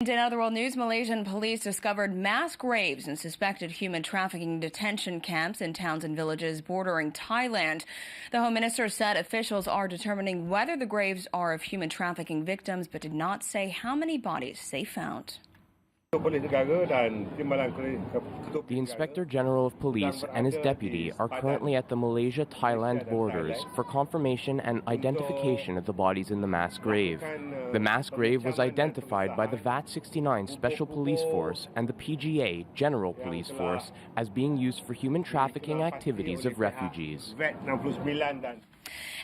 In other world news, Malaysian police discovered mass graves in suspected human trafficking detention camps in towns and villages bordering Thailand. The Home Minister said officials are determining whether the graves are of human trafficking victims, but did not say how many bodies they found. The Inspector General of Police and his deputy are currently at the Malaysia-Thailand borders for confirmation and identification of the bodies in the mass grave. The mass grave was identified by the VAT-69 Special Police Force and the PGA General Police Force as being used for human trafficking activities of refugees.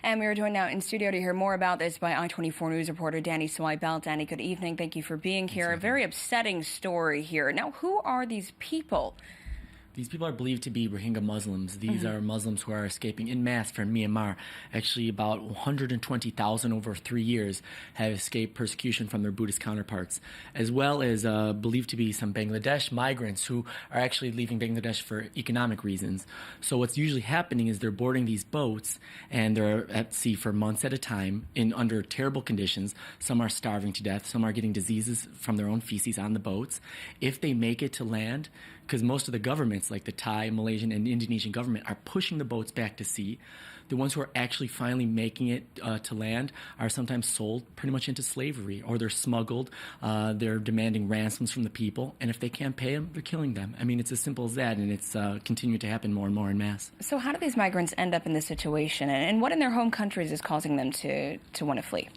And we are joined now in studio to hear more about this by i24News reporter Danny Swibel. Danny, good evening. Thank you for being here. A very upsetting story here. Now, who are these people? These people are believed to be Rohingya Muslims. These are Muslims who are escaping en masse from Myanmar. Actually, about 120,000 over 3 years have escaped persecution from their Buddhist counterparts, as well as believed to be some Bangladesh migrants who are actually leaving Bangladesh for economic reasons. So what's usually happening is they're boarding these boats and they're at sea for months at a time in under terrible conditions. Some are starving to death. Some are getting diseases from their own feces on the boats. If they make it to land, because most of the governments, like the Thai, Malaysian, and Indonesian government, are pushing the boats back to sea. The ones who are actually finally making it to land are sometimes sold pretty much into slavery, or they're smuggled. They're demanding ransoms from the people, and if they can't pay them, they're killing them. I mean, it's as simple as that, and it's continuing to happen more and more en masse. So how do these migrants end up in this situation, and what in their home countries is causing them to want to flee?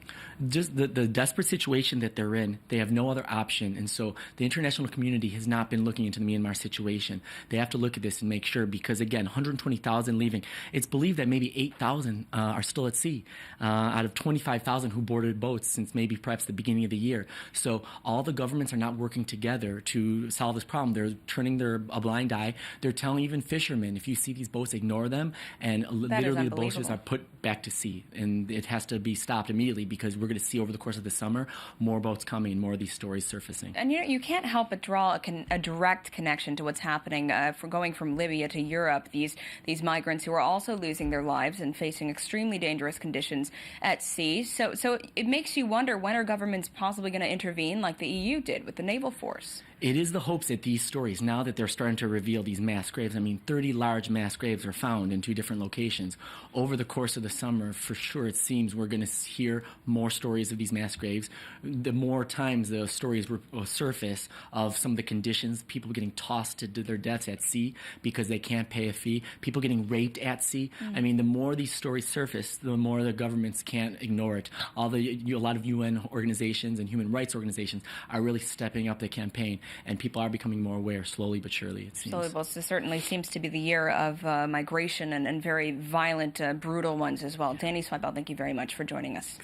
Just the desperate situation that they're in, they have no other option, and so the international community has not been looking into the Myanmar situation. They have to look at this and make sure, because again, 120,000 leaving. It's believed that maybe 8,000 are still at sea out of 25,000 who boarded boats since maybe perhaps the beginning of the year. So all the governments are not working together to solve this problem. They're turning a blind eye. They're telling even fishermen, if you see these boats, ignore them, and literally the boats are put back to sea, and it has to be stopped immediately, because we're going to see over the course of the summer more boats coming, more of these stories surfacing. And you can't help but draw a direct connection to what's happening for going from Libya to Europe. These migrants who are also losing their lives and facing extremely dangerous conditions at sea. So it makes you wonder, when are governments possibly going to intervene like the EU did with the naval force? It is the hopes that these stories, now that they're starting to reveal these mass graves, I mean, 30 large mass graves are found in 2 different locations. Over the course of the summer, for sure, it seems we're going to hear more stories of these mass graves. The more times the stories will surface of some of the conditions, people getting tossed to their deaths at sea because they can't pay a fee, people getting raped at sea. I mean, the more these stories surface, the more the governments can't ignore it. A lot of UN organizations and human rights organizations are really stepping up the campaign, and people are becoming more aware, slowly but surely, it seems. Slowly, well, this certainly seems to be the year of migration and very violent, brutal ones as well. Danny Swibel, thank you very much for joining us.